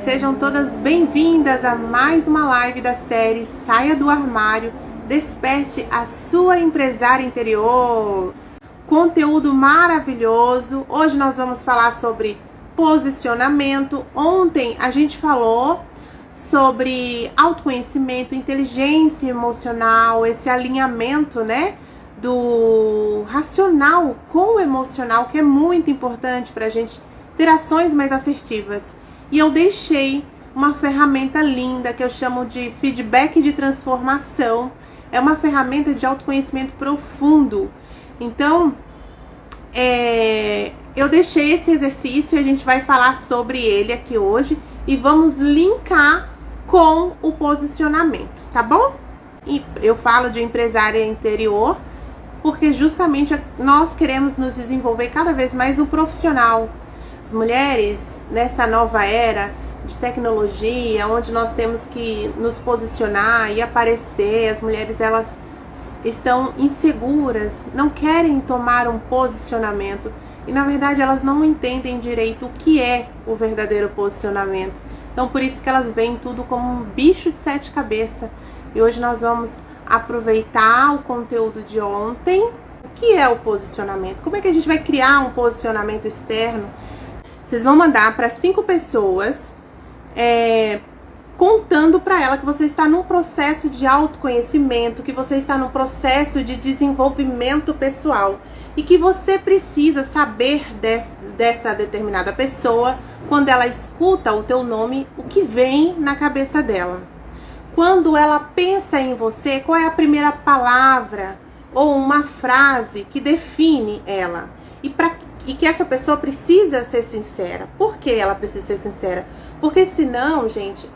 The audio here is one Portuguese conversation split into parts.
Sejam todas bem-vindas a mais uma live da série Saia do Armário, Desperte a Sua Empresária Interior. Conteúdo maravilhoso. Hoje nós vamos falar sobre posicionamento. Ontem a gente falou sobre autoconhecimento, inteligência emocional, esse alinhamento, né, do racional com o emocional, que é muito importante para a gente ter ações mais assertivas. E eu deixei uma ferramenta linda que eu chamo de feedback de transformação. É uma ferramenta de autoconhecimento profundo. Então, eu deixei esse exercício e a gente vai falar sobre ele aqui hoje e vamos linkar com o posicionamento, tá bom? E eu falo de empresária interior porque justamente nós queremos nos desenvolver cada vez mais no profissional. As mulheres, nessa nova era de tecnologia, onde nós temos que nos posicionar e aparecer, as mulheres, elas estão inseguras, não querem tomar um posicionamento e, na verdade, elas não entendem direito o que é o verdadeiro posicionamento. Então, por isso que elas veem tudo como um bicho de sete cabeças. E hoje nós vamos aproveitar o conteúdo de ontem. O que é o posicionamento? Como é que a gente vai criar um posicionamento externo? Vocês vão mandar para 5 pessoas, contando para ela que você está num processo de autoconhecimento, que você está num processo de desenvolvimento pessoal e que você precisa saber dessa determinada pessoa, quando ela escuta o teu nome, o que vem na cabeça dela. Quando ela pensa em você, qual é a primeira palavra ou uma frase que define ela? E que essa pessoa precisa ser sincera. Por que ela precisa ser sincera? Porque senão, gente,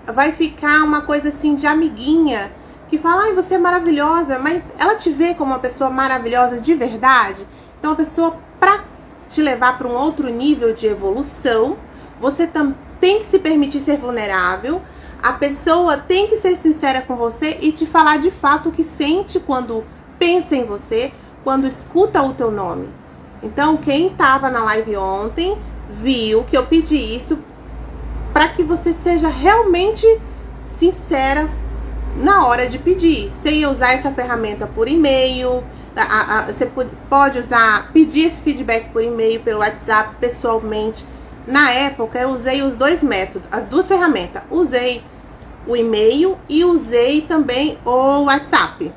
vai ficar uma coisa assim de amiguinha, que fala, ai, você é maravilhosa, mas ela te vê como uma pessoa maravilhosa de verdade? Então a pessoa, para te levar para um outro nível de evolução, você tem que se permitir ser vulnerável, a pessoa tem que ser sincera com você e te falar de fato o que sente quando pensa em você, quando escuta o teu nome. Então, quem estava na live ontem viu que eu pedi isso para que você seja realmente sincera na hora de pedir. Você ia usar essa ferramenta por e-mail, você pode pedir esse feedback por e-mail, pelo WhatsApp, pessoalmente. Na época, eu usei os dois métodos, as duas ferramentas. Usei o e-mail e usei também o WhatsApp.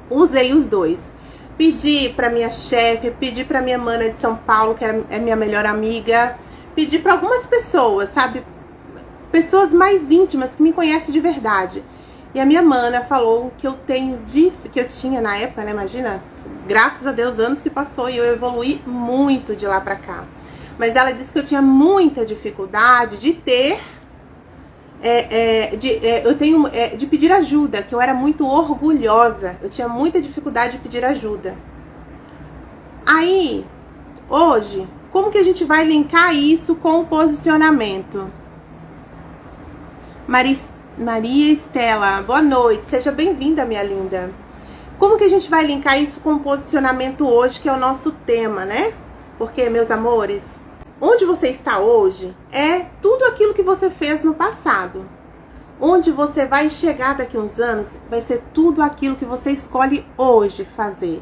Usei os dois. Pedi para minha chefe, pedi para minha mana de São Paulo, que é minha melhor amiga. Pedi para algumas pessoas, sabe? Pessoas mais íntimas que me conhecem de verdade. E a minha mana falou que eu tinha na época, né? Imagina, graças a Deus, anos se passou e eu evoluí muito de lá pra cá. Mas ela disse que eu tinha muita dificuldade de ter... de pedir ajuda, que eu era muito orgulhosa, eu tinha muita dificuldade de pedir ajuda. Aí, hoje, como que a gente vai linkar isso com o posicionamento? Maria Estela, boa noite, seja bem-vinda, minha linda. Como que a gente vai linkar isso com o posicionamento hoje, que é o nosso tema, né? Porque, meus amores, onde você está hoje é tudo aquilo que você fez no passado. Onde você vai chegar daqui a uns anos vai ser tudo aquilo que você escolhe hoje fazer.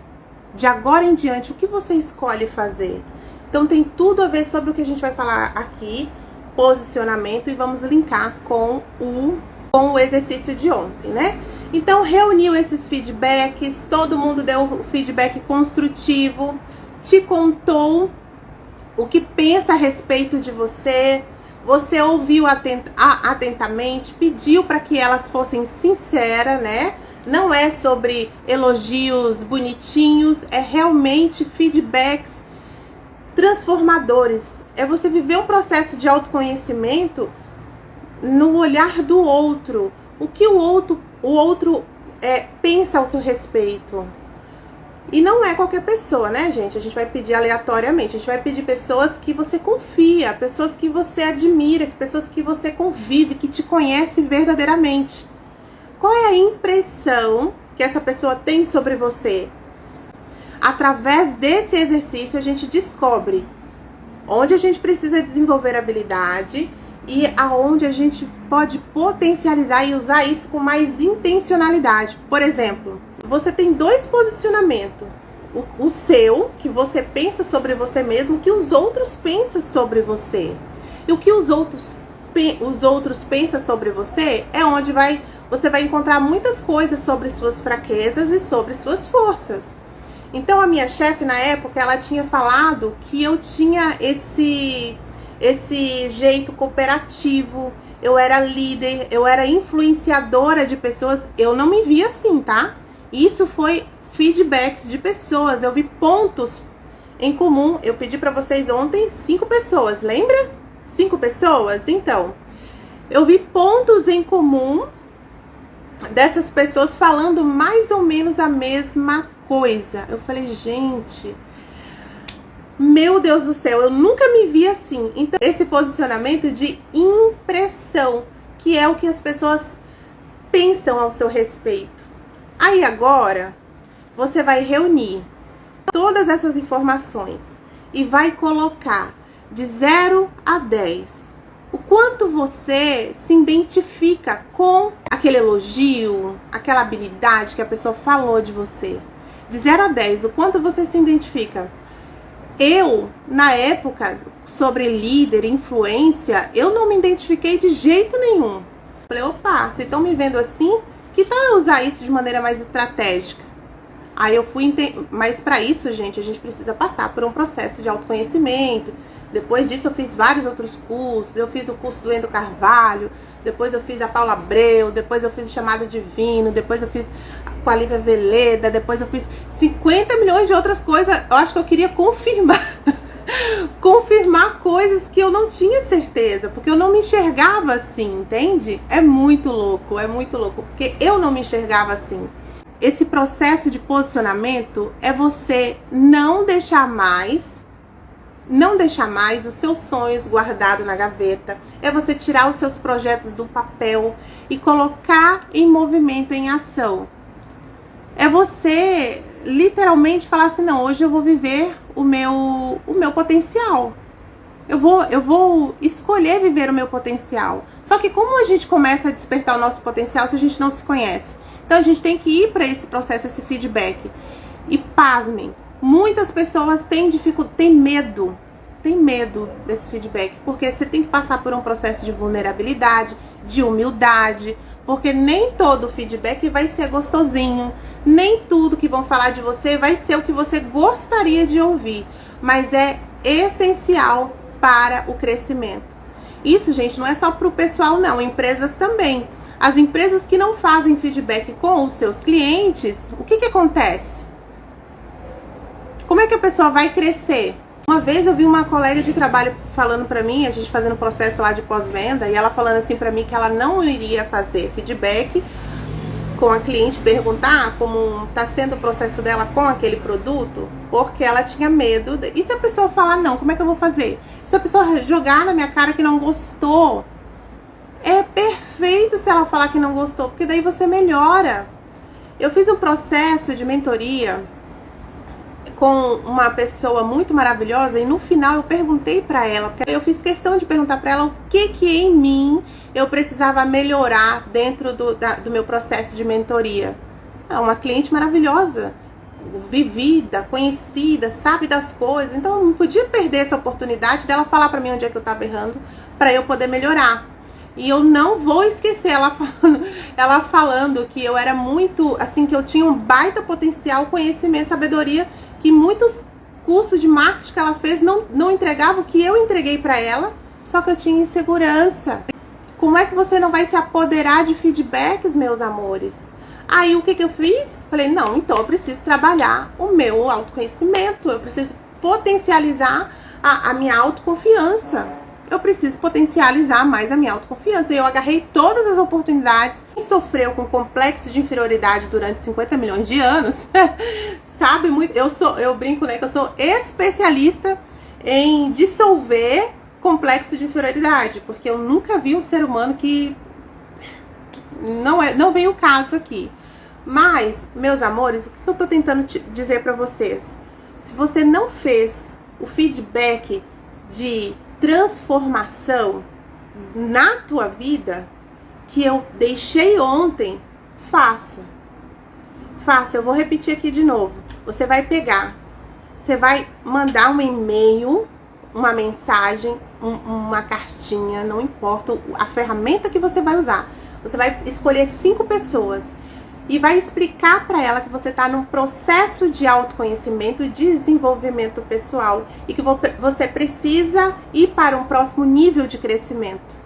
De agora em diante, o que você escolhe fazer? Então tem tudo a ver sobre o que a gente vai falar aqui, posicionamento, e vamos linkar com o exercício de ontem, né? Então reuniu esses feedbacks, todo mundo deu um feedback construtivo, te contou o que pensa a respeito de você, você ouviu atentamente, pediu para que elas fossem sinceras, né? Não é sobre elogios bonitinhos, é realmente feedbacks transformadores. É você viver um processo de autoconhecimento no olhar do outro. O que o outro pensa ao seu respeito. E não é qualquer pessoa, né, gente? A gente vai pedir aleatoriamente. A gente vai pedir pessoas que você confia, pessoas que você admira, pessoas que você convive, que te conhece verdadeiramente. Qual é a impressão que essa pessoa tem sobre você? Através desse exercício, a gente descobre onde a gente precisa desenvolver habilidade e aonde a gente pode potencializar e usar isso com mais intencionalidade. Por exemplo, você tem dois posicionamentos. O seu, que você pensa sobre você mesmo, que os outros pensam sobre você. E o que os outros pensam sobre você é onde você vai encontrar muitas coisas sobre suas fraquezas e sobre suas forças. Então a minha chefe na época, ela tinha falado que eu tinha esse jeito cooperativo, eu era líder, eu era influenciadora de pessoas. Eu não me via assim, tá? Isso foi feedbacks de pessoas, eu vi pontos em comum. Eu pedi pra vocês ontem 5 pessoas, lembra? 5 pessoas? Então, eu vi pontos em comum dessas pessoas falando mais ou menos a mesma coisa. Eu falei, gente, meu Deus do céu, eu nunca me vi assim. Então, esse posicionamento de impressão, que é o que as pessoas pensam ao seu respeito. Aí agora, você vai reunir todas essas informações e vai colocar de 0 a 10 o quanto você se identifica com aquele elogio, aquela habilidade que a pessoa falou de você. De 0 a 10, o quanto você se identifica. Eu, na época, sobre líder, influência, eu não me identifiquei de jeito nenhum. Falei, opa, vocês estão me vendo assim? Que tal eu usar isso de maneira mais estratégica? Aí eu fui, mas para isso, gente, a gente precisa passar por um processo de autoconhecimento. Depois disso eu fiz vários outros cursos. Eu fiz o curso do Endo Carvalho, depois eu fiz a Paula Abreu, depois eu fiz o Chamado Divino, depois eu fiz com a Lívia Veleda, depois eu fiz 50 milhões de outras coisas. Eu acho que eu queria confirmar confirmar coisas que eu não tinha certeza, porque eu não me enxergava assim, entende? É muito louco, porque eu não me enxergava assim. Esse processo de posicionamento é você não deixar mais os seus sonhos guardados na gaveta. É você tirar os seus projetos do papel e colocar em movimento, em ação. É você literalmente falar assim, não, hoje eu vou viver o meu potencial. Eu vou escolher viver o meu potencial. Só que como a gente começa a despertar o nosso potencial se a gente não se conhece? Então a gente tem que ir para esse processo, esse feedback. E pasmem, muitas pessoas têm medo desse feedback, porque você tem que passar por um processo de vulnerabilidade, de humildade, porque nem todo feedback vai ser gostosinho, nem tudo que vão falar de você vai ser o que você gostaria de ouvir, mas é essencial para o crescimento. Isso, gente, não é só para o pessoal, não, empresas também. As empresas que não fazem feedback com os seus clientes, o que acontece? Como é que a pessoa vai crescer? Uma vez eu vi uma colega de trabalho falando pra mim, a gente fazendo processo lá de pós-venda, e ela falando assim pra mim que ela não iria fazer feedback com a cliente, perguntar como tá sendo o processo dela com aquele produto, porque ela tinha medo. E se a pessoa falar não, como é que eu vou fazer? Se a pessoa jogar na minha cara que não gostou, é perfeito se ela falar que não gostou, porque daí você melhora. Eu fiz um processo de mentoria com uma pessoa muito maravilhosa e no final eu perguntei pra ela, porque eu fiz questão de perguntar pra ela o que em mim eu precisava melhorar dentro do meu processo de mentoria. Uma cliente maravilhosa, vivida, conhecida, sabe das coisas, então eu não podia perder essa oportunidade dela falar pra mim onde é que eu tava errando pra eu poder melhorar. E eu não vou esquecer ela falando que eu era muito, assim, que eu tinha um baita potencial, conhecimento, sabedoria, que muitos cursos de marketing que ela fez não entregavam o que eu entreguei pra ela, só que eu tinha insegurança. Como é que você não vai se apoderar de feedbacks, meus amores? Aí o que eu fiz? Falei, não, então eu preciso trabalhar o meu autoconhecimento, eu preciso potencializar a minha autoconfiança. Eu preciso potencializar mais a minha autoconfiança. E eu agarrei todas as oportunidades. Quem sofreu com complexo de inferioridade durante 50 milhões de anos, sabe muito. Eu brinco, né, que eu sou especialista em dissolver complexo de inferioridade, porque eu nunca vi um ser humano que não vem o caso aqui. Mas, meus amores, o que eu tô tentando dizer pra vocês? Se você não fez o feedback de transformação, na tua vida que eu deixei ontem, faça. Faça, eu vou repetir aqui de novo. Você vai pegar, você vai mandar um e-mail, uma mensagem, uma cartinha, não importa a ferramenta que você vai usar. Você vai escolher 5 pessoas e vai explicar para ela que você está num processo de autoconhecimento e desenvolvimento pessoal e que você precisa ir para um próximo nível de crescimento.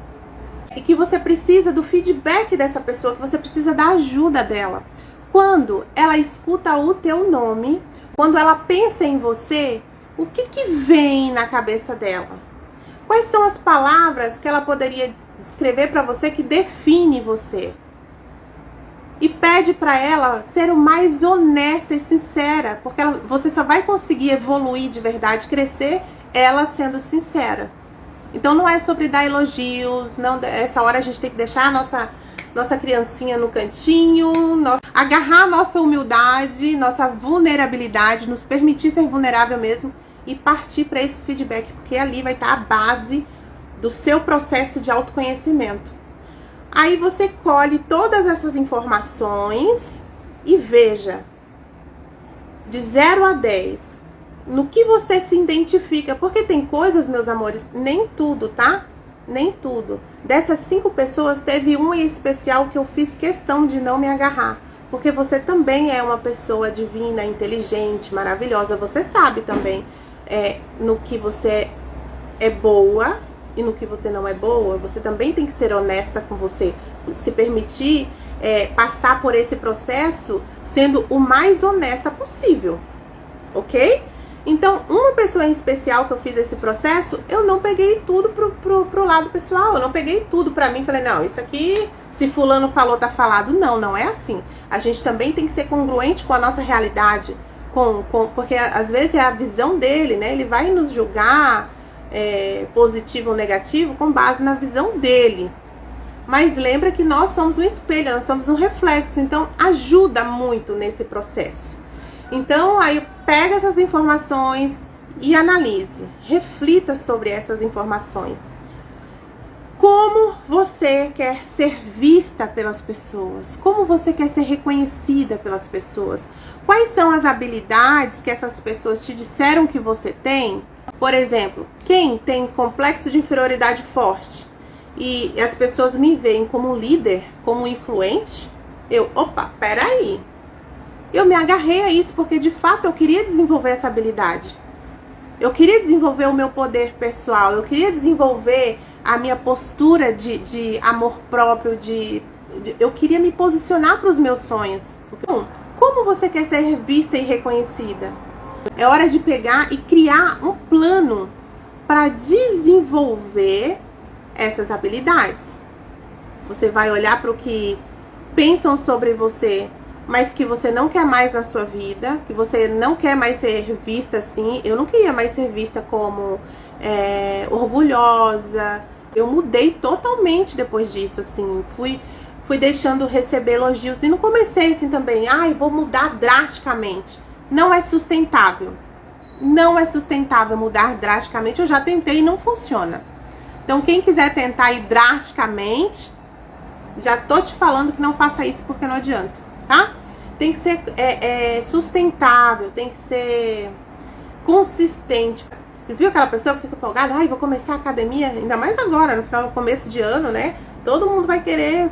E que você precisa do feedback dessa pessoa, que você precisa da ajuda dela. Quando ela escuta o teu nome, quando ela pensa em você, o que vem na cabeça dela? Quais são as palavras que ela poderia descrever para você que define você? E pede para ela ser o mais honesta e sincera, porque você só vai conseguir evoluir de verdade, crescer, ela sendo sincera. Então não é sobre dar elogios, não, essa hora a gente tem que deixar a nossa criancinha no cantinho, agarrar a nossa humildade, nossa vulnerabilidade, nos permitir ser vulnerável mesmo e partir para esse feedback, porque ali vai estar a base do seu processo de autoconhecimento. Aí você colhe todas essas informações e veja, de 0 a 10, no que você se identifica. Porque tem coisas, meus amores, nem tudo, tá? Nem tudo. Dessas 5 pessoas, teve uma em especial que eu fiz questão de não me agarrar. Porque você também é uma pessoa divina, inteligente, maravilhosa. Você sabe também no que você é boa e no que você não é boa. Você também tem que ser honesta com você. Se permitir passar por esse processo sendo o mais honesta possível. Ok? Então, uma pessoa em especial que eu fiz esse processo, eu não peguei tudo pro lado pessoal. Eu não peguei tudo pra mim. Falei, não, isso aqui, se fulano falou, tá falado. Não, não é assim. A gente também tem que ser congruente com a nossa realidade. Porque às vezes é a visão dele, né? Ele vai nos julgar positivo ou negativo com base na visão dele. Mas lembra que nós somos um espelho, nós somos um reflexo. Então, ajuda muito nesse processo. Então, aí pega essas informações e analise, reflita sobre essas informações. Como você quer ser vista pelas pessoas? Como você quer ser reconhecida pelas pessoas? Quais são as habilidades que essas pessoas te disseram que você tem? Por exemplo, quem tem complexo de inferioridade forte e as pessoas me veem como líder, como influente, peraí. Eu me agarrei a isso porque de fato eu queria desenvolver essa habilidade. Eu queria desenvolver o meu poder pessoal. Eu queria desenvolver a minha postura de amor próprio. Eu queria me posicionar para os meus sonhos. Então, como você quer ser vista e reconhecida? É hora de pegar e criar um plano para desenvolver essas habilidades. Você vai olhar para o que pensam sobre você, mas que você não quer mais na sua vida, que você não quer mais ser vista assim. Eu não queria mais ser vista como orgulhosa. Eu mudei totalmente depois disso, assim. Fui deixando receber elogios. E não comecei assim também, vou mudar drasticamente. Não é sustentável. Não é sustentável mudar drasticamente. Eu já tentei e não funciona. Então, quem quiser tentar ir drasticamente, já tô te falando que não faça isso porque não adianta, tá? Tem que ser sustentável, tem que ser consistente. Viu aquela pessoa que fica empolgada? Vou começar a academia, ainda mais agora, no começo de ano, né? Todo mundo vai querer.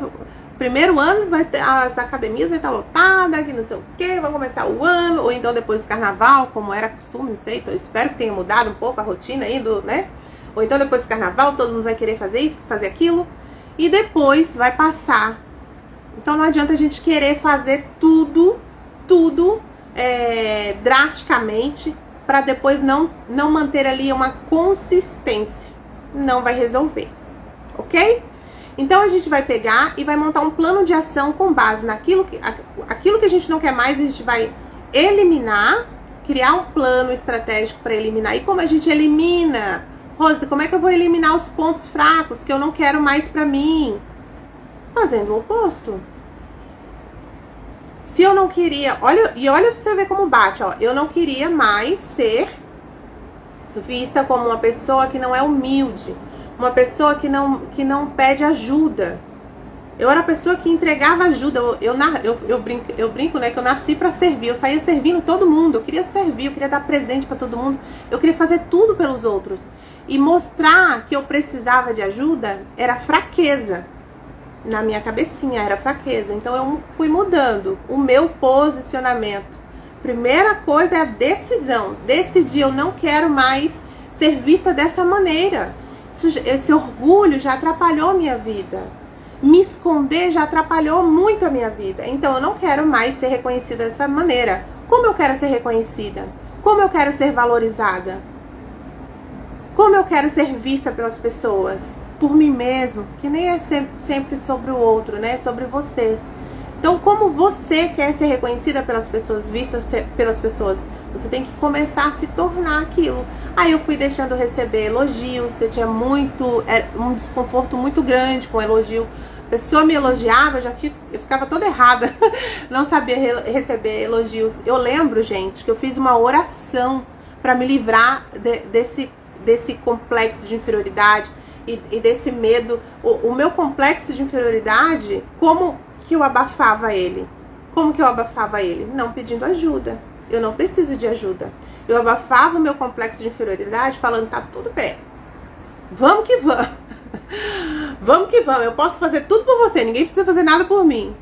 Primeiro ano, as academias vai estar lotadas, que não sei o que, vai começar o ano, ou então depois do carnaval, como era costume, não sei, então eu espero que tenha mudado um pouco a rotina aí, né? Ou então depois do carnaval, todo mundo vai querer fazer isso, fazer aquilo, e depois vai passar. Então não adianta a gente querer fazer tudo drasticamente, para depois não manter ali uma consistência. Não vai resolver, ok? Então a gente vai pegar e vai montar um plano de ação com base naquilo aquilo que a gente não quer mais, a gente vai eliminar, criar um plano estratégico para eliminar. E como a gente elimina? Rose, como é que eu vou eliminar os pontos fracos que eu não quero mais pra mim? Fazendo o oposto. Se eu não queria, olha pra você ver como bate, ó. Eu não queria mais ser vista como uma pessoa que não é humilde, uma pessoa que não pede ajuda. Eu era a pessoa que entregava ajuda. Eu brinco, né, que eu nasci para servir. Eu saía servindo todo mundo. Eu queria servir, eu queria dar presente para todo mundo. Eu queria fazer tudo pelos outros. E mostrar que eu precisava de ajuda era fraqueza. Na minha cabecinha era fraqueza. Então eu fui mudando o meu posicionamento. Primeira coisa é a decisão. Decidir, eu não quero mais ser vista dessa maneira. Esse orgulho já atrapalhou a minha vida. Me esconder já atrapalhou muito a minha vida. Então eu não quero mais ser reconhecida dessa maneira. Como eu quero ser reconhecida? Como eu quero ser valorizada? Como eu quero ser vista pelas pessoas? Por mim mesmo, que nem é sempre sobre o outro, né? Sobre você. Então, como você quer ser reconhecida pelas pessoas, vista pelas pessoas, você tem que começar a se tornar aquilo. Aí eu fui deixando receber elogios, que eu tinha um desconforto muito grande com elogio. A pessoa me elogiava, eu ficava toda errada, não sabia receber elogios. Eu lembro, gente, que eu fiz uma oração para me livrar desse complexo de inferioridade e desse medo. O meu complexo de inferioridade, como que eu abafava ele? Como que eu abafava ele? Não pedindo ajuda. Eu não preciso de ajuda. Eu abafava o meu complexo de inferioridade falando, tá tudo bem. Vamos que vamos. Vamos que vamos. Eu posso fazer tudo por você. Ninguém precisa fazer nada por mim.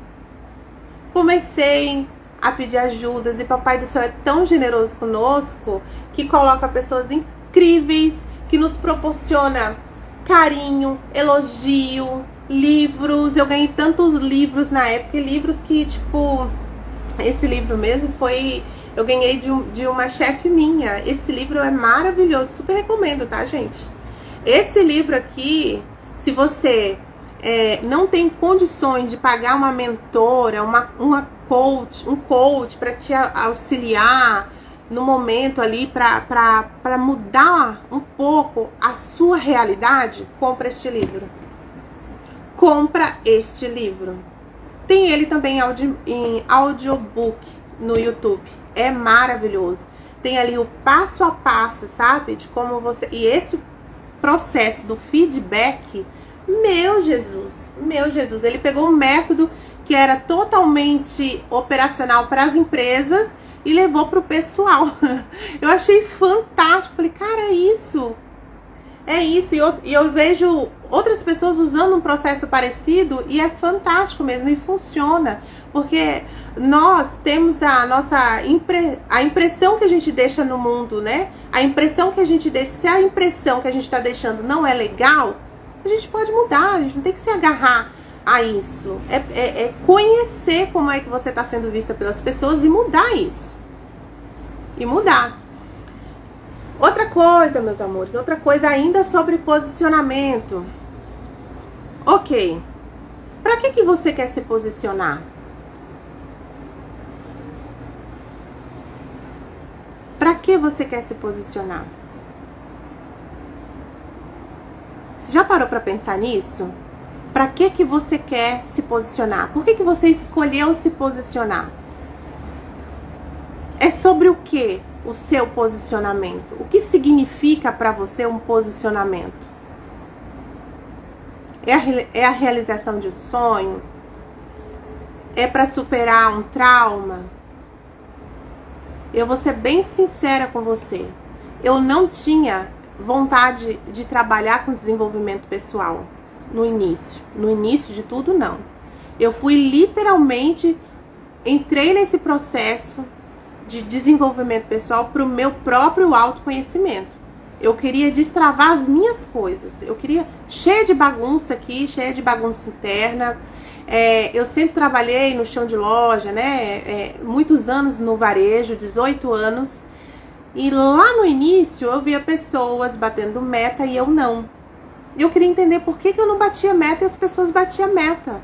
Comecei a pedir ajudas e Papai do Céu é tão generoso conosco que coloca pessoas incríveis, que nos proporciona carinho, elogio, livros. Eu ganhei tantos livros na época, livros que, tipo, esse livro mesmo eu ganhei de uma chefe minha. Esse livro é maravilhoso, super recomendo, tá, gente? Esse livro aqui, se você não tem condições de pagar uma mentora, um coach para te auxiliar no momento ali, para mudar um pouco a sua realidade, compra este livro. Compra este livro. Tem ele também em audiobook no YouTube. É maravilhoso. Tem ali o passo a passo, sabe? De como você... E esse processo do feedback, meu Jesus, ele pegou um método que era totalmente operacional para as empresas e levou para o pessoal. Eu achei fantástico. Falei, cara, é isso. E eu vejo outras pessoas usando um processo parecido e é fantástico mesmo, e funciona. Porque nós temos a impressão que a gente deixa no mundo, né? A impressão que a gente deixa, se a impressão que a gente está deixando não é legal, a gente pode mudar, a gente não tem que se agarrar a isso. É conhecer como é que você está sendo vista pelas pessoas e mudar isso. E mudar. Outra coisa, meus amores, outra coisa ainda sobre posicionamento. Ok, para que você quer se posicionar? Para que você quer se posicionar? Você já parou para pensar nisso? Para que você quer se posicionar? Por que você escolheu se posicionar? É sobre o que o seu posicionamento? O que significa para você um posicionamento? É a realização de um sonho? É para superar um trauma? Eu vou ser bem sincera com você. Eu não tinha vontade de trabalhar com desenvolvimento pessoal no início. No início de tudo, não. Eu fui literalmente, entrei nesse processo de desenvolvimento pessoal para o meu próprio autoconhecimento. Eu queria destravar as minhas coisas. Eu queria, cheia de bagunça aqui, cheia de bagunça interna. Eu sempre trabalhei no chão de loja, né? Muitos anos no varejo, 18 anos. E lá no início eu via pessoas batendo meta e eu não. Eu queria entender por que eu não batia meta e as pessoas batiam meta.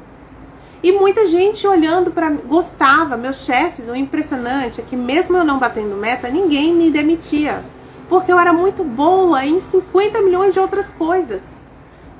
E muita gente olhando para mim, gostava. Meus chefes, o impressionante é que mesmo eu não batendo meta, ninguém me demitia. Porque eu era muito boa em 50 milhões de outras coisas.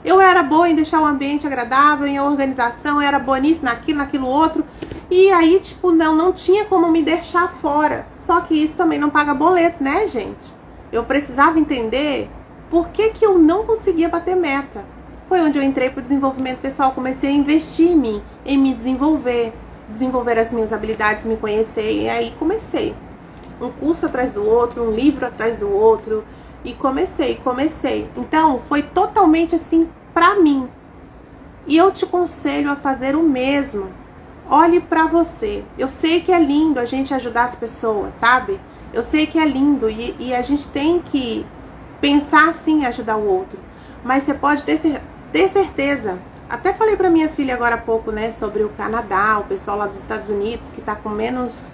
Eu era boa em deixar o ambiente agradável, em organização, eu era boa nisso, naquilo outro. E aí, tipo, não tinha como me deixar fora. Só que isso também não paga boleto, né, gente? Eu precisava entender Por que que eu não conseguia bater meta? Foi onde eu entrei para o desenvolvimento pessoal, comecei a investir em mim, em me desenvolver as minhas habilidades, me conhecer, e aí comecei. Um curso atrás do outro, um livro atrás do outro, e comecei. Então, foi totalmente assim pra mim. E eu te aconselho a fazer o mesmo. Olhe pra você. Eu sei que é lindo a gente ajudar as pessoas, sabe? Eu sei que é lindo e a gente tem que pensar assim em ajudar o outro. Mas você pode ter certeza. Até falei pra minha filha agora há pouco, né, sobre o Canadá, o pessoal lá dos Estados Unidos, que tá com menos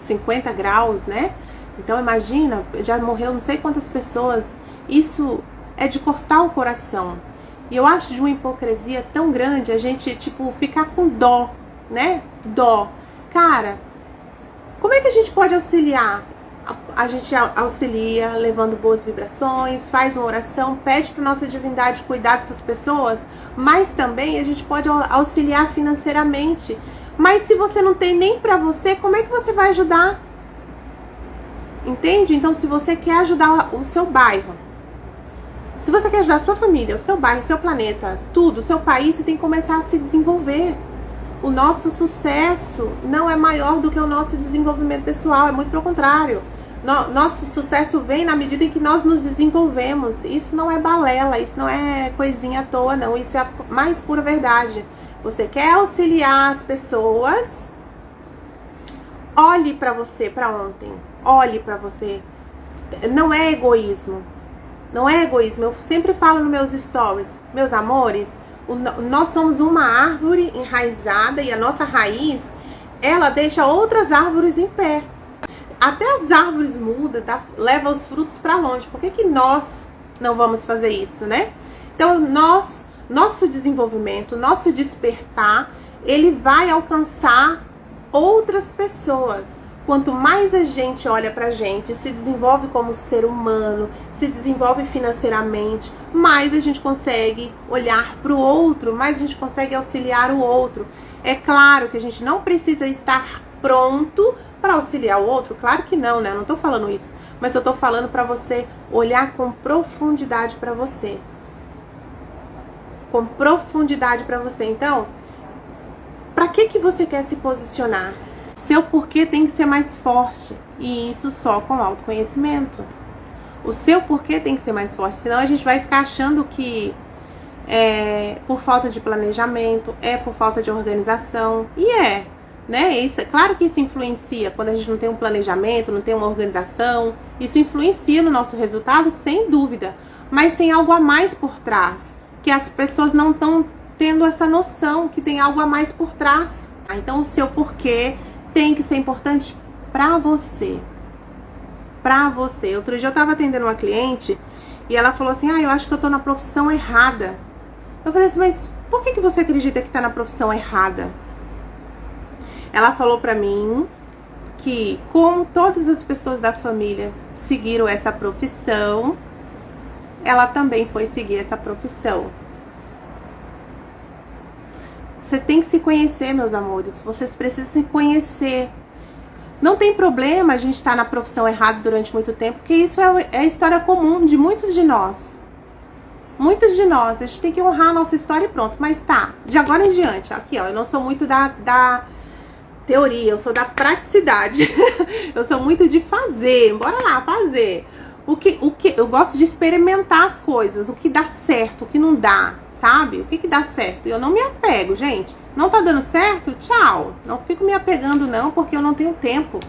50 graus, né? Então imagina, já morreu não sei quantas pessoas. Isso é de cortar o coração. E eu acho de uma hipocrisia tão grande a gente, tipo, ficar com dó, né? Dó. Cara, como é que a gente pode auxiliar? A gente auxilia levando boas vibrações, faz uma oração, pede para nossa divindade cuidar dessas pessoas, mas também a gente pode auxiliar financeiramente. Mas se você não tem nem para você, como é que você vai ajudar? Entende? Então, se você quer ajudar o seu bairro, se você quer ajudar a sua família, o seu bairro, o seu planeta, tudo, o seu país, você tem que começar a se desenvolver. O nosso sucesso não é maior do que o nosso desenvolvimento pessoal, é muito pelo contrário. Nosso sucesso vem na medida em que nós nos desenvolvemos. Isso não é balela, isso não é coisinha à toa, não. Isso é a mais pura verdade. Você quer auxiliar as pessoas? Olhe pra você, pra ontem. Olhe pra você. Não é egoísmo. Não é egoísmo. Eu sempre falo nos meus stories, meus amores, nós somos uma árvore enraizada e a nossa raiz, ela deixa outras árvores em pé. Até as árvores mudam, tá? Leva os frutos para longe. Por que que nós não vamos fazer isso, né? Então, nosso desenvolvimento, nosso despertar, ele vai alcançar outras pessoas. Quanto mais a gente olha pra gente, se desenvolve como ser humano, se desenvolve financeiramente, mais a gente consegue olhar pro outro, mais a gente consegue auxiliar o outro. É claro que a gente não precisa estar pronto para auxiliar o outro, claro que não, né? Eu não tô falando isso, mas eu tô falando pra você olhar com profundidade pra você. Com profundidade pra você. Então, pra que você quer se posicionar? Seu porquê tem que ser mais forte, e isso só com autoconhecimento. O seu porquê tem que ser mais forte, senão a gente vai ficar achando que é por falta de planejamento, é por falta de organização, e né? Isso, é claro que isso influencia quando a gente não tem um planejamento, não tem uma organização, isso influencia no nosso resultado, sem dúvida, mas tem algo a mais por trás, que as pessoas não estão tendo essa noção, que tem algo a mais por trás. Então o seu porquê tem que ser importante pra você. Pra você. Outro dia eu tava atendendo uma cliente e ela falou assim, eu acho que eu tô na profissão errada. Eu falei assim, mas por que você acredita que tá na profissão errada? Ela falou pra mim que, como todas as pessoas da família seguiram essa profissão, ela também foi seguir essa profissão. Você tem que se conhecer, meus amores. Vocês precisam se conhecer. Não tem problema a gente estar na profissão errada durante muito tempo, porque isso é a história comum de muitos de nós. Muitos de nós. A gente tem que honrar a nossa história e pronto. Mas tá, de agora em diante, aqui ó, eu não sou muito da teoria, eu sou da praticidade. Eu sou muito de fazer. Bora lá, fazer. Eu gosto de experimentar as coisas, o que dá certo, o que não dá. Sabe? O que dá certo? Eu não me apego, gente. Não tá dando certo? Tchau. Não fico me apegando não, porque eu não tenho tempo.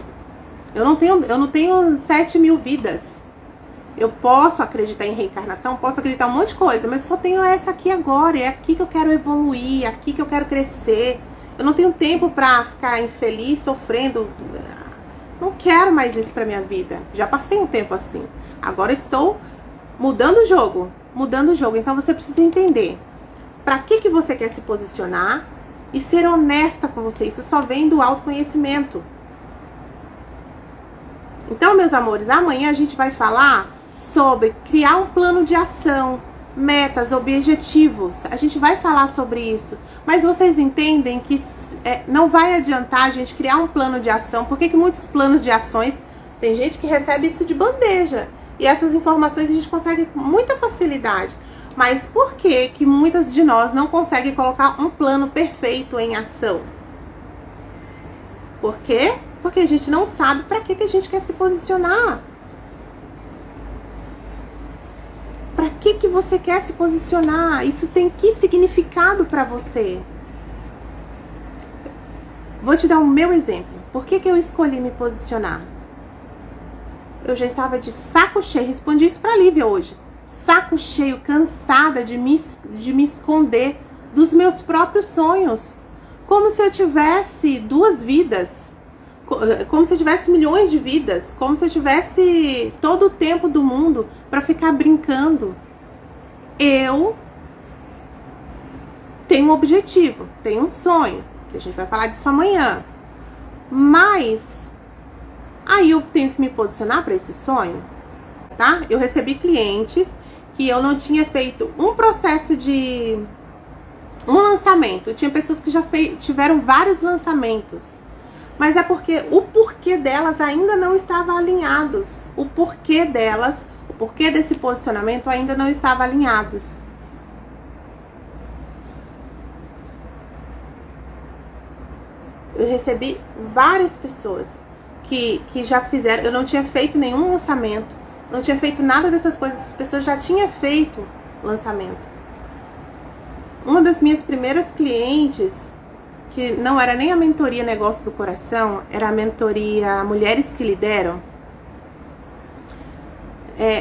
Eu não tenho 7.000 vidas. Eu posso acreditar em reencarnação, posso acreditar em um monte de coisa, mas só tenho essa aqui agora. É aqui que eu quero evoluir, é aqui que eu quero crescer. Eu não tenho tempo pra ficar infeliz, sofrendo. Não quero mais isso pra minha vida. Já passei um tempo assim. Agora estou mudando o jogo. Então você precisa entender para que você quer se posicionar e ser honesta com você. Isso só vem do autoconhecimento. Então, meus amores, amanhã a gente vai falar sobre criar um plano de ação, metas, objetivos. A gente vai falar sobre isso. Mas vocês entendem que não vai adiantar a gente criar um plano de ação. Por que muitos planos de ações Tem gente que recebe isso de bandeja. E essas informações a gente consegue com muita facilidade. Mas por que que muitas de nós não conseguem colocar um plano perfeito em ação? Por quê? Porque a gente não sabe para que a gente quer se posicionar. Para que você quer se posicionar? Isso tem que significado para você? Vou te dar o meu exemplo. Por que eu escolhi me posicionar? Eu já estava de saco cheio. Respondi isso para a Lívia hoje. Saco cheio, cansada de me esconder dos meus próprios sonhos. Como se eu tivesse 2 vidas. Como se eu tivesse milhões de vidas. Como se eu tivesse todo o tempo do mundo para ficar brincando. Eu tenho um objetivo, tenho um sonho. A gente vai falar disso amanhã. Mas aí eu tenho que me posicionar para esse sonho, tá? Eu recebi clientes que eu não tinha feito um processo de um lançamento. Tinha pessoas que já tiveram vários lançamentos. Mas é porque o porquê delas ainda não estava alinhados. O porquê delas, o porquê desse posicionamento ainda não estava alinhados. Eu recebi várias pessoas que já fizeram. Eu não tinha feito nenhum lançamento, não tinha feito nada dessas coisas. As pessoas já tinham feito lançamento. Uma das minhas primeiras clientes, que não era nem a mentoria Negócio do Coração, era a mentoria Mulheres que Lideram.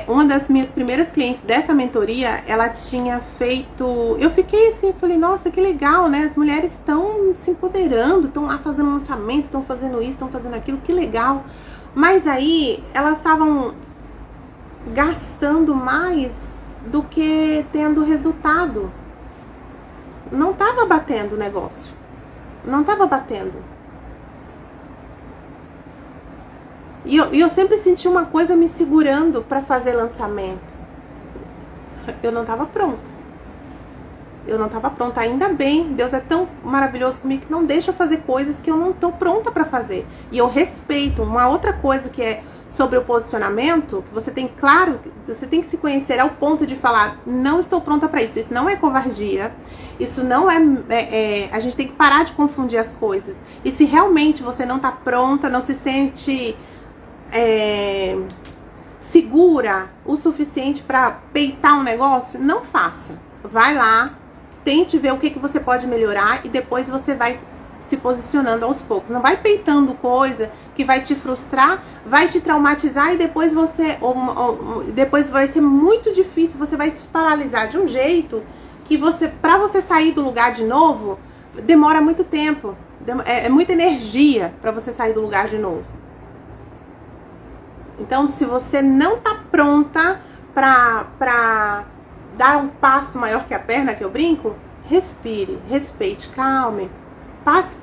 Uma das minhas primeiras clientes dessa mentoria, ela tinha feito... Eu fiquei assim, falei, nossa, que legal, né? As mulheres estão se empoderando, estão lá fazendo lançamento, estão fazendo isso, estão fazendo aquilo, que legal. Mas aí, elas estavam gastando mais do que tendo resultado. Não estava batendo o negócio. Não estava batendo. E eu sempre senti uma coisa me segurando para fazer lançamento. Eu não estava pronta. Eu não estava pronta. Ainda bem, Deus é tão maravilhoso comigo que não deixa eu fazer coisas que eu não estou pronta para fazer. E eu respeito. Uma outra coisa que é sobre o posicionamento, que você tem claro, você tem que se conhecer ao ponto de falar, não estou pronta para isso. Isso não é covardia. Isso não a gente tem que parar de confundir as coisas. E se realmente você não está pronta, não se sente segura o suficiente para peitar um negócio, não faça. Vai lá, tente ver o que você pode melhorar e depois você vai se posicionando aos poucos. Não vai peitando coisa que vai te frustrar, vai te traumatizar e depois depois vai ser muito difícil, você vai se paralisar de um jeito que para você sair do lugar de novo, demora muito tempo. É muita energia para você sair do lugar de novo. Então, se você não tá pronta pra dar um passo maior que a perna, que eu brinco, respire, respeite, calme. Passe,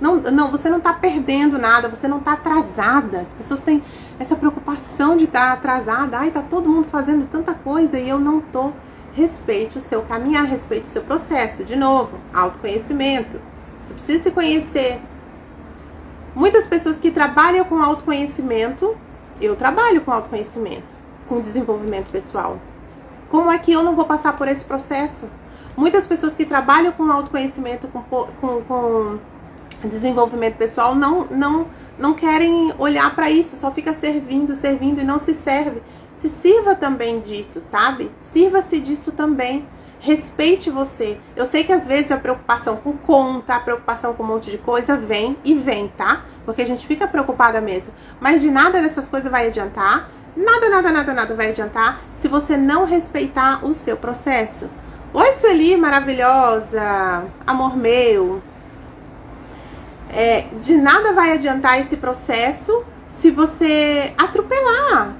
não, você não tá perdendo nada, você não tá atrasada. As pessoas têm essa preocupação de estar atrasada. Ai, tá todo mundo fazendo tanta coisa e eu não tô. Respeite o seu caminhar, respeite o seu processo. De novo, autoconhecimento. Você precisa se conhecer. Muitas pessoas que trabalham com autoconhecimento, eu trabalho com autoconhecimento, com desenvolvimento pessoal. Como é que eu não vou passar por esse processo? Muitas pessoas que trabalham com autoconhecimento, com desenvolvimento pessoal, não querem olhar para isso, só fica servindo e não se serve. Se sirva também disso, sabe? Sirva-se disso também. Respeite você. Eu sei que às vezes a preocupação com conta, a preocupação com um monte de coisa vem, tá? Porque a gente fica preocupada mesmo. Mas de nada dessas coisas vai adiantar. Nada vai adiantar se você não respeitar o seu processo. Oi, Sueli, maravilhosa. Amor meu. De nada vai adiantar esse processo se você atropelar.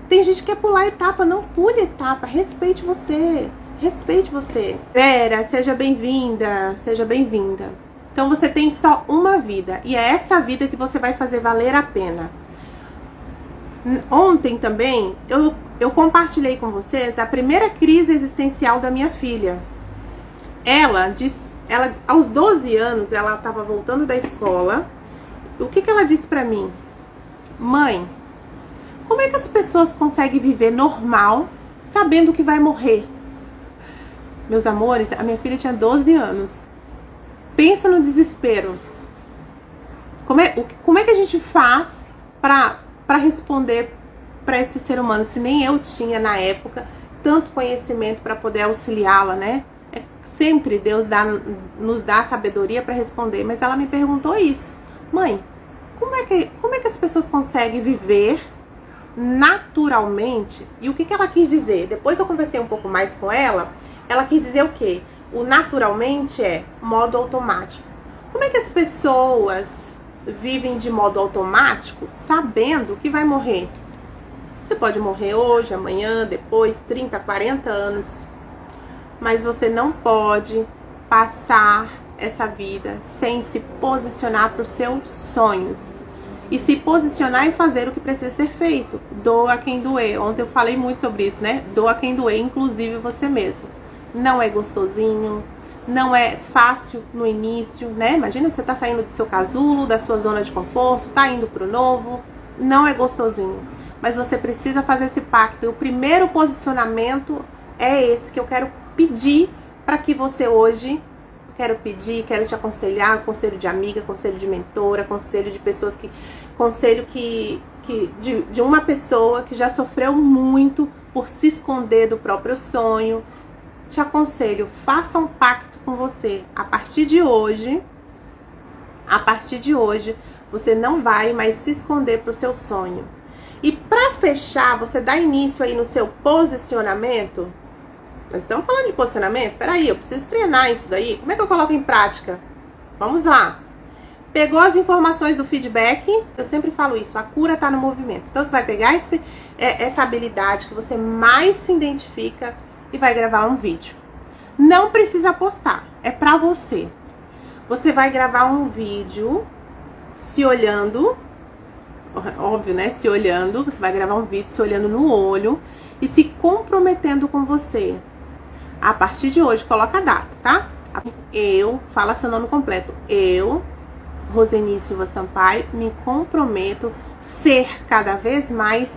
Tem gente que quer pular etapa. Não pule etapa. Respeite você. Respeite você. Vera, seja bem-vinda. Seja bem-vinda. Então você tem só uma vida. E é essa vida que você vai fazer valer a pena. Ontem também eu compartilhei com vocês a primeira crise existencial da minha filha. Ela aos 12 anos, ela estava voltando da escola. O que ela disse pra mim? Mãe, Como é que as pessoas conseguem viver normal sabendo que vai morrer? Meus amores, a minha filha tinha 12 anos. Pensa no desespero. Como é que a gente faz para responder para esse ser humano, se nem eu tinha na época tanto conhecimento para poder auxiliá-la, né? Sempre Deus nos dá sabedoria para responder, mas ela me perguntou isso. Mãe, como é que as pessoas conseguem viver naturalmente? E o que ela quis dizer? Depois eu conversei um pouco mais com ela. Ela quis dizer o quê? O naturalmente é modo automático. Como é que as pessoas vivem de modo automático sabendo que vai morrer? Você pode morrer hoje, amanhã, depois, 30, 40 anos. Mas você não pode passar essa vida sem se posicionar para os seus sonhos. E se posicionar e fazer o que precisa ser feito. Doa quem doer. Ontem eu falei muito sobre isso, né? Doa quem doer, inclusive você mesmo. Não é gostosinho, não é fácil no início, né? Imagina você tá saindo do seu casulo, da sua zona de conforto, tá indo pro novo. Não é gostosinho. Mas você precisa fazer esse pacto. E o primeiro posicionamento é esse que eu quero pedir para que você hoje... Quero te aconselhar, conselho de amiga, conselho de mentora, conselho de pessoas que... Conselho de uma pessoa que já sofreu muito por se esconder do próprio sonho. Te aconselho, faça um pacto com você. A partir de hoje, você não vai mais se esconder pro seu sonho. E para fechar, você dá início aí no seu posicionamento. Nós estamos falando de posicionamento? Peraí, eu preciso treinar isso daí. Como é que eu coloco em prática? Vamos lá. Pegou as informações do feedback? Eu sempre falo isso, a cura está no movimento. Então você vai pegar essa habilidade que você mais se identifica e vai gravar um vídeo. Não precisa postar, é pra você. Você vai gravar um vídeo se olhando, óbvio, né? Se olhando, você vai gravar um vídeo se olhando no olho e se comprometendo com você. A partir de hoje, coloca a data, tá? Fala seu nome completo. Eu, Roseni Silva Sampaio, me comprometo ser cada vez mais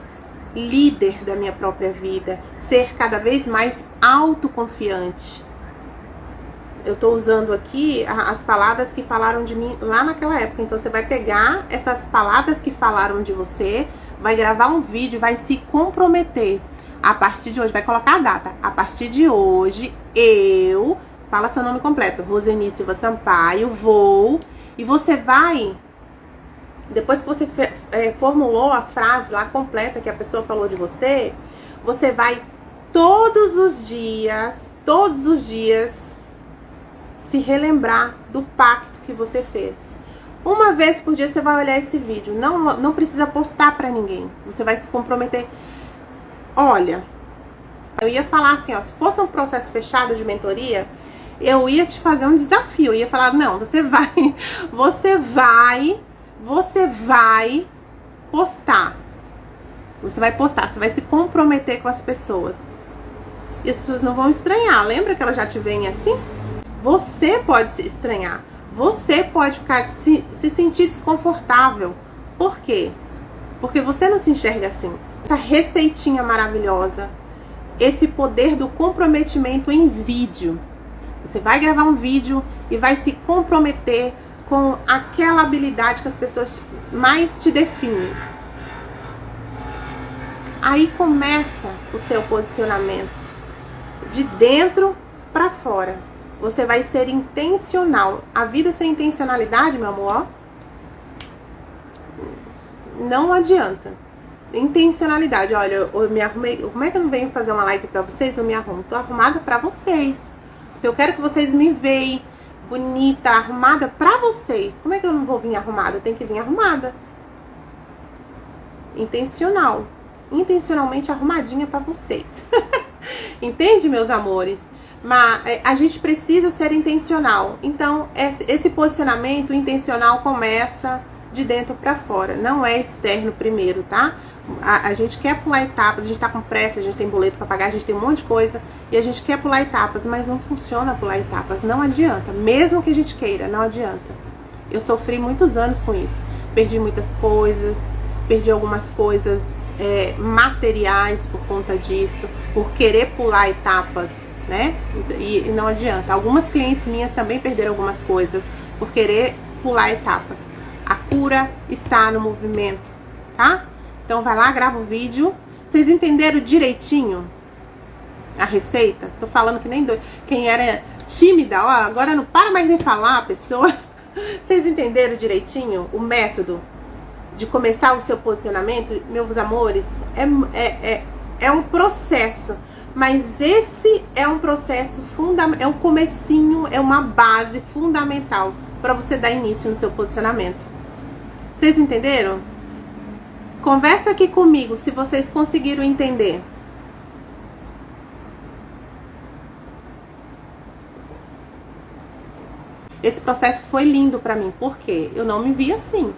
líder da minha própria vida, ser cada vez mais autoconfiante. Eu tô usando aqui as palavras que falaram de mim lá naquela época. Então você vai pegar essas palavras que falaram de você, vai gravar um vídeo, vai se comprometer. A partir de hoje, vai colocar a data. A partir de hoje, fala seu nome completo, Roseni Silva Sampaio, vou. E você vai, depois que você formulou a frase lá completa que a pessoa falou de você, você vai todos os dias, se relembrar do pacto que você fez. Uma vez por dia você vai olhar esse vídeo. Não precisa postar pra ninguém. Você vai se comprometer. Olha, eu ia falar assim, ó, se fosse um processo fechado de mentoria, eu ia te fazer um desafio. Eu ia falar, não, você vai postar. Você vai postar, você vai se comprometer com as pessoas. E as pessoas não vão estranhar. Lembra que elas já te veem assim? Você pode se estranhar. Você pode ficar se sentir desconfortável. Por quê? Porque você não se enxerga assim. Essa receitinha maravilhosa, esse poder do comprometimento em vídeo. Você vai gravar um vídeo e vai se comprometer com aquela habilidade que as pessoas mais te definem. Aí começa o seu posicionamento de dentro para fora. Você vai ser intencional. A vida sem intencionalidade, meu amor, não adianta. Intencionalidade. Olha, eu me arrumei. Como é que eu não venho fazer uma live pra vocês? Eu me arrumo. Tô arrumada pra vocês. Eu quero que vocês me vejam bonita, arrumada pra vocês. Como é que eu não vou vir arrumada? Eu tenho que vir arrumada. Intencional. Intencionalmente arrumadinha pra vocês. Entende, meus amores? Mas a gente precisa ser intencional. Então, esse posicionamento intencional começa de dentro pra fora. Não é externo primeiro, tá? A gente quer pular etapas, a gente tá com pressa, a gente tem boleto pra pagar, a gente tem um monte de coisa e a gente quer pular etapas, mas não funciona pular etapas, não adianta. Mesmo que a gente queira, não adianta. Eu sofri muitos anos com isso. Perdi muitas coisas, perdi algumas coisas materiais por conta disso, por querer pular etapas, né? E não adianta. Algumas clientes minhas também perderam algumas coisas por querer pular etapas. A cura está no movimento, tá? Então vai lá, grava o vídeo. Vocês entenderam direitinho a receita? Tô falando que nem doido. Quem era tímida, ó, agora não para mais de falar a pessoa. Vocês entenderam direitinho o método de começar o seu posicionamento? Meus amores, é um processo, mas esse é um processo fundamental, é um comecinho, é uma base fundamental para você dar início no seu posicionamento. Vocês entenderam? Conversa aqui comigo se vocês conseguiram entender. Esse processo foi lindo pra mim, porque eu não me via assim.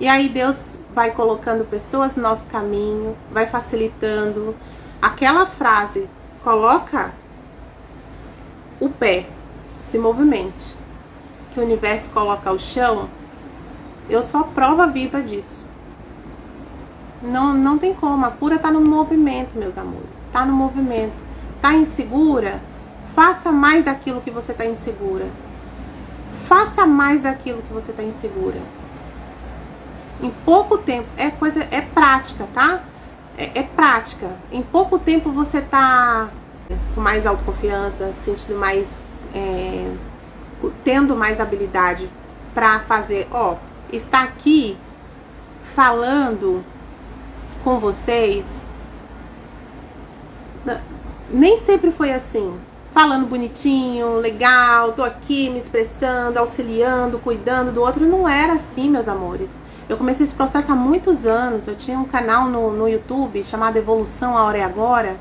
E aí Deus vai colocando pessoas no nosso caminho, vai facilitando. Aquela frase, coloca o pé, se movimente, que o universo coloca ao chão, eu sou a prova viva disso. Não tem como, a cura tá no movimento, meus amores. Tá no movimento. Tá insegura? Faça mais daquilo que você tá insegura. Faça mais daquilo que você tá insegura. Em pouco tempo, é prática, tá? É prática. Em pouco tempo você tá com mais autoconfiança, sentindo mais, tendo mais habilidade pra fazer. Ó, está aqui falando com vocês, nem sempre foi assim, falando bonitinho, legal, tô aqui me expressando, auxiliando, cuidando do outro. Não era assim, meus amores. Eu comecei esse processo há muitos anos. Eu tinha um canal no YouTube chamado Evolução, a Hora é Agora,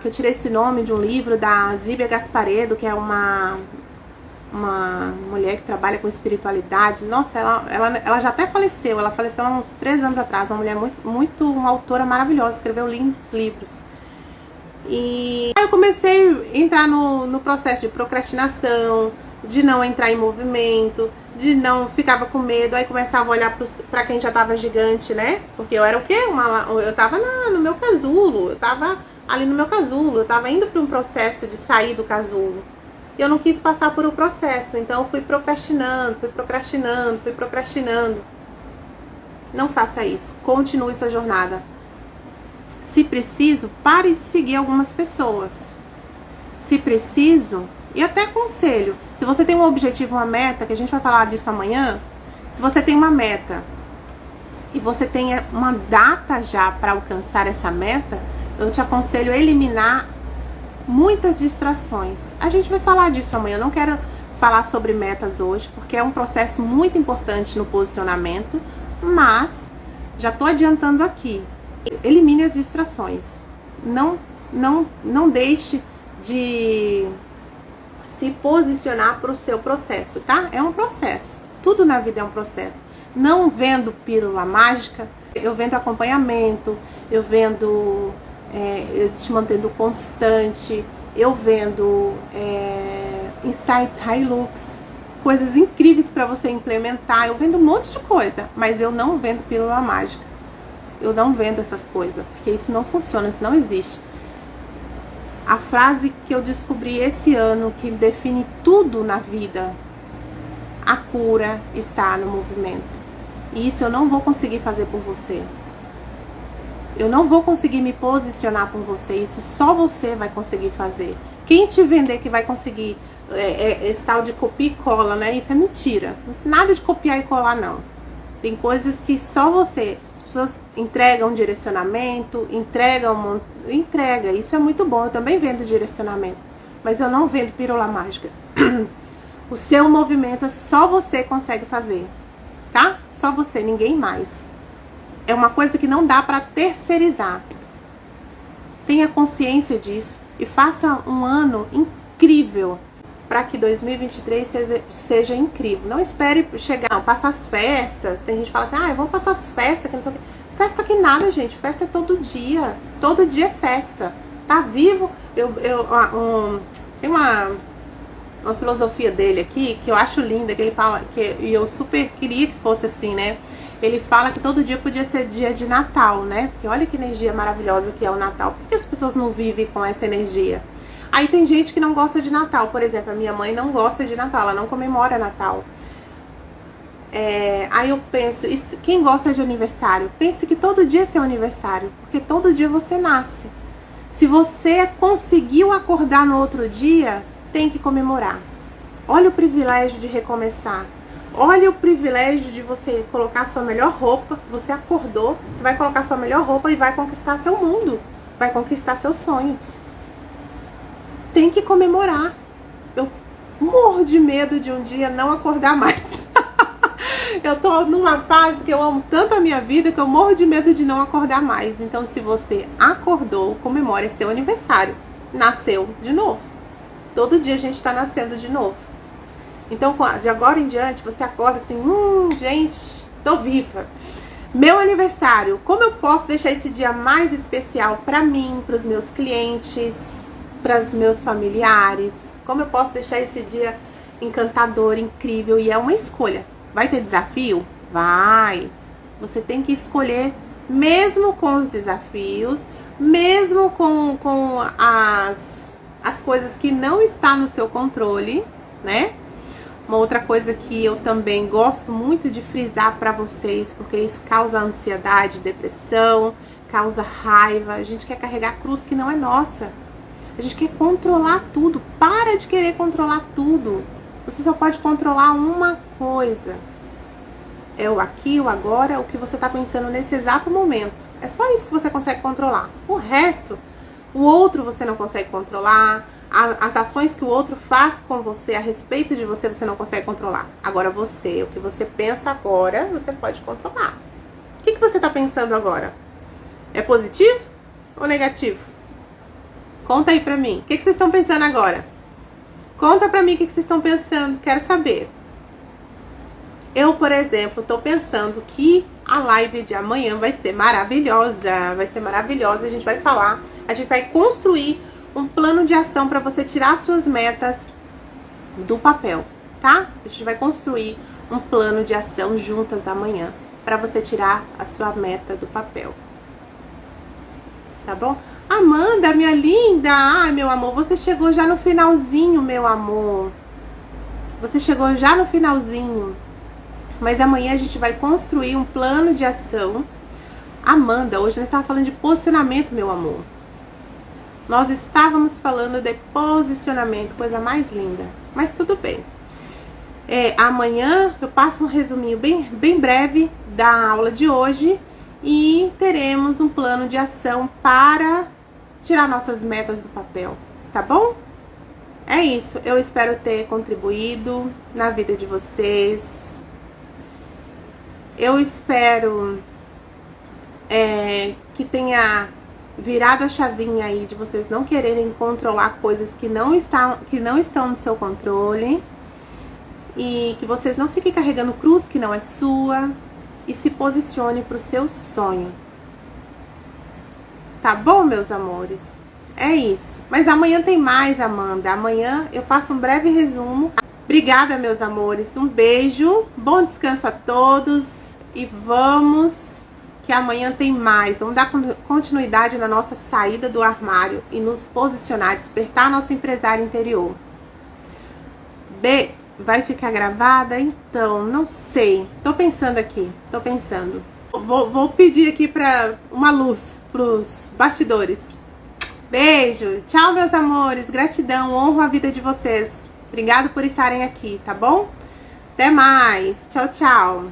que eu tirei esse nome de um livro da Zíbia Gasparedo, que é uma mulher que trabalha com espiritualidade. Nossa, ela já até faleceu. Ela faleceu há uns 3 anos atrás. Uma mulher uma autora maravilhosa, escreveu lindos livros. E aí eu comecei a entrar no processo de procrastinação, de não entrar em movimento, de não, ficava com medo. Aí começava a olhar pra quem já tava gigante, né? Porque eu era o quê? Eu tava no meu casulo, eu tava ali no meu casulo, eu tava indo para um processo de sair do casulo. E eu não quis passar por um processo, então eu fui procrastinando. Não faça isso, continue sua jornada. Se preciso, pare de seguir algumas pessoas. Se preciso, e até aconselho, se você tem um objetivo, uma meta, que a gente vai falar disso amanhã, se você tem uma meta e você tem uma data já para alcançar essa meta, eu te aconselho a eliminar muitas distrações. A gente vai falar disso amanhã. Eu não quero falar sobre metas hoje, porque é um processo muito importante no posicionamento, mas já tô adiantando aqui. Elimine as distrações. Não deixe de se posicionar para o seu processo, tá? É um processo. Tudo na vida é um processo. Não vendo pílula mágica, eu vendo acompanhamento, eu vendo eu te mantendo constante, eu vendo insights Hilux, coisas incríveis para você implementar. Eu vendo um monte de coisa, mas eu não vendo pílula mágica. Eu não vendo essas coisas, porque isso não funciona, isso não existe. A frase que eu descobri esse ano, que define tudo na vida: a cura está no movimento. E isso eu não vou conseguir fazer por você. Eu não vou conseguir me posicionar por você. Isso só você vai conseguir fazer. Quem te vender que vai conseguir esse tal de copia e cola, né? Isso é mentira. Nada de copiar e colar, não. Tem coisas que só você... As pessoas entregam direcionamento, entrega. Isso é muito bom. Eu também vendo direcionamento. Mas eu não vendo pílula mágica. O seu movimento é só você consegue fazer. Tá? Só você, ninguém mais. É uma coisa que não dá para terceirizar. Tenha consciência disso e faça um ano incrível, para que 2023 seja incrível. Não espere chegar, não, passa as festas. Tem gente que fala assim, vamos passar as festas, que não sei o quê. Festa que nada, gente. Festa é todo dia. Todo dia é festa. Tá vivo? Tem uma filosofia dele aqui que eu acho linda, que ele fala, e eu super queria que fosse assim, né? ele fala que todo dia podia ser dia de Natal, né? Porque olha que energia maravilhosa que é o Natal. Por que as pessoas não vivem com essa energia? Aí tem gente que não gosta de Natal, por exemplo, a minha mãe não gosta de Natal, ela não comemora Natal. Aí eu penso, quem gosta de aniversário? Pense que todo dia é seu aniversário, porque todo dia você nasce. Se você conseguiu acordar no outro dia, tem que comemorar. Olha o privilégio de recomeçar. Olha o privilégio de você colocar sua melhor roupa. Você acordou, você vai colocar sua melhor roupa e vai conquistar seu mundo. Vai conquistar seus sonhos. Tem que comemorar. Eu morro de medo de um dia não acordar mais. Eu tô numa fase que eu amo tanto a minha vida que eu morro de medo de não acordar mais. Então, se você acordou, comemore seu aniversário. Nasceu de novo. Todo dia a gente tá nascendo de novo. Então, de agora em diante, você acorda assim, gente, tô viva. Meu aniversário, como eu posso deixar esse dia mais especial pra mim, pros meus clientes, para os meus familiares? Como eu posso deixar esse dia encantador, incrível? E é uma escolha. Vai ter desafio? Vai! Você tem que escolher, mesmo com os desafios, mesmo com as coisas que não estão no seu controle, né? Uma outra coisa que eu também gosto muito de frisar para vocês, porque isso causa ansiedade, depressão, causa raiva. A gente quer carregar a cruz que não é nossa. A gente quer controlar tudo. Para de querer controlar tudo. Você só pode controlar uma coisa. É o aqui, o agora, o que você está pensando nesse exato momento. É só isso que você consegue controlar. O resto, o outro você não consegue controlar. As ações que o outro faz com você, a respeito de você, você não consegue controlar. Agora você, o que você pensa agora, você pode controlar. O que você está pensando agora? É positivo ou negativo? Conta aí pra mim. O que vocês estão pensando agora? Conta pra mim o que vocês estão pensando. Quero saber. Eu, por exemplo, tô pensando que a live de amanhã vai ser maravilhosa. Vai ser maravilhosa. A gente vai falar, a gente vai construir um plano de ação pra você tirar suas metas do papel, tá? A gente vai construir um plano de ação juntas amanhã pra você tirar a sua meta do papel. Tá bom? Amanda, minha linda, ai meu amor, você chegou já no finalzinho, meu amor. Você chegou já no finalzinho. Mas amanhã a gente vai construir um plano de ação. Amanda, hoje nós estávamos falando de posicionamento, meu amor. Nós estávamos falando de posicionamento, coisa mais linda. Mas tudo bem. Amanhã eu passo um resuminho bem breve da aula de hoje. E teremos um plano de ação para tirar nossas metas do papel, tá bom? É isso, eu espero ter contribuído na vida de vocês. Eu espero que tenha virado a chavinha aí de vocês não quererem controlar coisas que não estão no seu controle. E que vocês não fiquem carregando cruz que não é sua. E se posicione para o seu sonho. Tá bom, meus amores? É isso. Mas amanhã tem mais, Amanda. Amanhã eu faço um breve resumo. Obrigada, meus amores. Um beijo. Bom descanso a todos. E vamos, que amanhã tem mais. Vamos dar continuidade na nossa saída do armário e nos posicionar, despertar nosso empresário interior. Vai ficar gravada? Então, não sei. Tô pensando aqui. Vou pedir aqui uma luz pros bastidores. Beijo. Tchau, meus amores. Gratidão. Honro a vida de vocês. Obrigado por estarem aqui, tá bom? Até mais. Tchau, tchau.